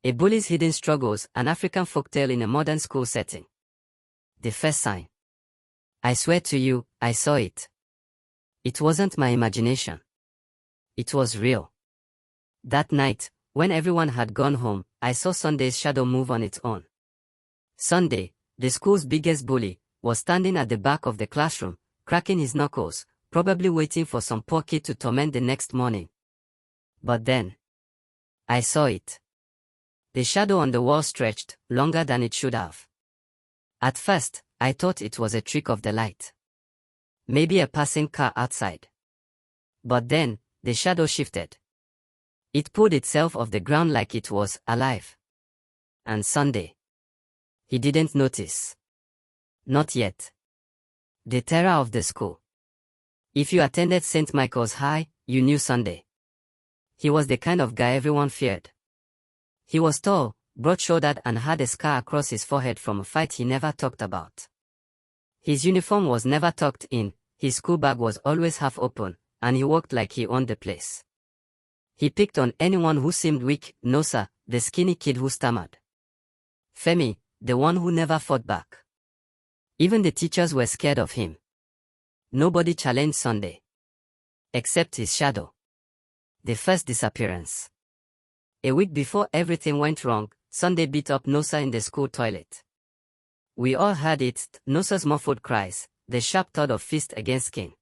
A bully's hidden struggles, an African folktale in a modern school setting. The first sign. I swear to you, I saw it. It wasn't my imagination. It was real. That night, when everyone had gone home, I saw Sunday's shadow move on its own. Sunday, the school's biggest bully, was standing at the back of the classroom, cracking his knuckles, probably waiting for some poor kid to torment the next morning. But then, I saw it. The shadow on the wall stretched longer than it should have. At first, I thought it was a trick of the light. Maybe a passing car outside. But then, the shadow shifted. It pulled itself off the ground like it was alive. And Sunday. He didn't notice. Not yet. The terror of the school. If you attended St. Michael's High, you knew Sunday. He was the kind of guy everyone feared. He was tall, broad-shouldered and had a scar across his forehead from a fight he never talked about. His uniform was never tucked in, his school bag was always half open, and he walked like he owned the place. He picked on anyone who seemed weak, Nosa, the skinny kid who stammered. Femi, the one who never fought back. Even the teachers were scared of him. Nobody challenged Sunday. Except his shadow. The first disappearance. A week before everything went wrong, Sunday beat up Nosa in the school toilet. We all heard it, Nosa's muffled cries, the sharp thud of fist against skin.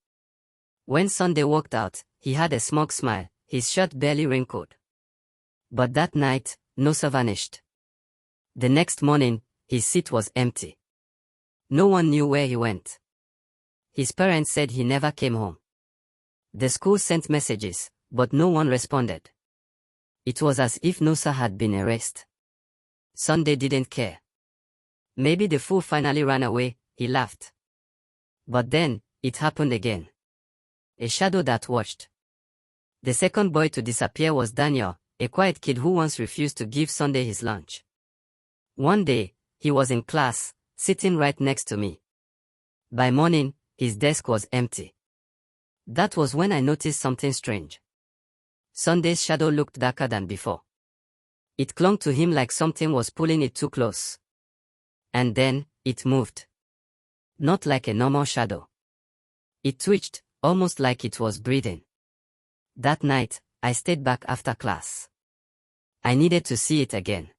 When Sunday walked out, he had a smug smile, his shirt barely wrinkled. But that night, Nosa vanished. The next morning, his seat was empty. No one knew where he went. His parents said he never came home. The school sent messages, but no one responded. It was as if Nosa had been erased. Sunday didn't care. Maybe the fool finally ran away, he laughed. But then, it happened again. A shadow that watched. The second boy to disappear was Daniel, a quiet kid who once refused to give Sunday his lunch. One day, he was in class, sitting right next to me. By morning, his desk was empty. That was when I noticed something strange. Sunday's shadow looked darker than before. It clung to him like something was pulling it too close. And then, it moved. Not like a normal shadow. It twitched, almost like it was breathing. That night, I stayed back after class. I needed to see it again.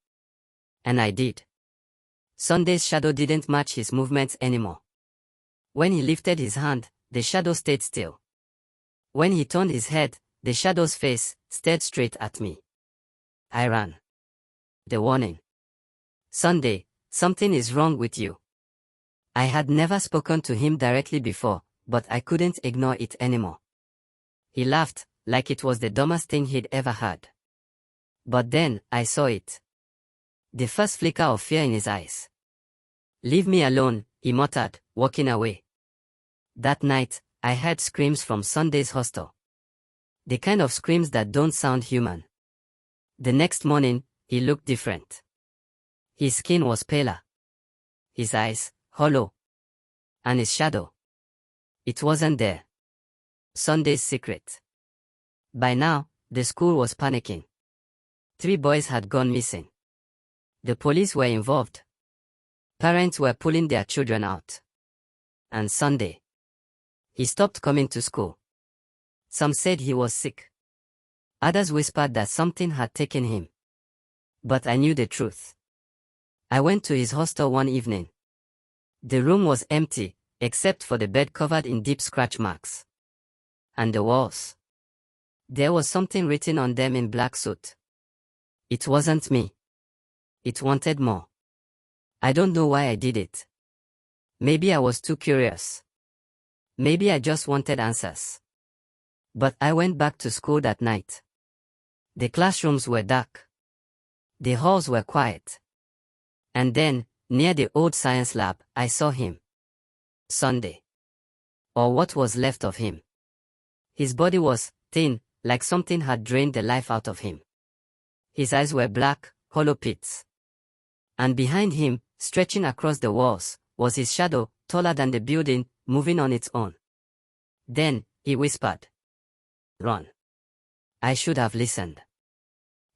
And I did. Sunday's shadow didn't match his movements anymore. When he lifted his hand, the shadow stayed still. When he turned his head, the shadow's face stared straight at me. I ran. The warning. Sunday, something is wrong with you. I had never spoken to him directly before, but I couldn't ignore it anymore. He laughed, like it was the dumbest thing he'd ever heard. But then, I saw it. The first flicker of fear in his eyes. Leave me alone, he muttered, walking away. That night, I heard screams from Sunday's hostel. The kind of screams that don't sound human. The next morning, he looked different. His skin was paler. His eyes, hollow. And his shadow. It wasn't there. Sunday's secret. By now, the school was panicking. 3 boys had gone missing. The police were involved. Parents were pulling their children out. And Sunday. He stopped coming to school. Some said he was sick. Others whispered that something had taken him. But I knew the truth. I went to his hostel one evening. The room was empty, except for the bed covered in deep scratch marks. And the walls. There was something written on them in black soot. It wasn't me. It wanted more. I don't know why I did it. Maybe I was too curious. Maybe I just wanted answers. But I went back to school that night. The classrooms were dark. The halls were quiet. And then, near the old science lab, I saw him. Sunday. Or what was left of him. His body was thin, like something had drained the life out of him. His eyes were black, hollow pits. And behind him, stretching across the walls, was his shadow, taller than the building, moving on its own. Then, he whispered. Run. I should have listened.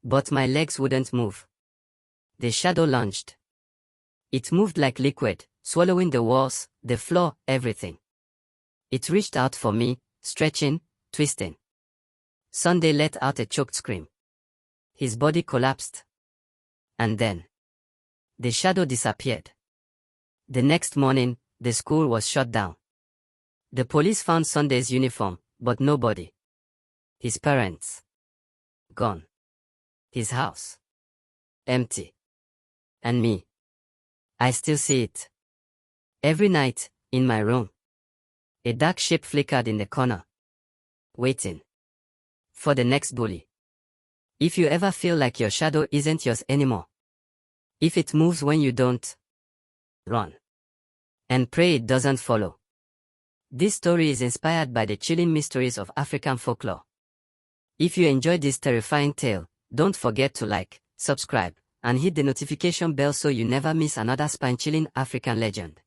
But my legs wouldn't move. The shadow lunged. It moved like liquid, swallowing the walls, the floor, everything. It reached out for me, stretching, twisting. Sunday let out a choked scream. His body collapsed. And then the shadow disappeared. The next morning, the school was shut down. The police found Sunday's uniform, but nobody. His parents. Gone. His house. Empty. And me. I still see it. Every night, in my room. A dark shape flickered in the corner. Waiting. For the next bully. If you ever feel like your shadow isn't yours anymore. If it moves when you don't. Run. And pray it doesn't follow. This story is inspired by the chilling mysteries of African folklore. If you enjoyed this terrifying tale, don't forget to like, subscribe, and hit the notification bell so you never miss another spine-chilling African legend.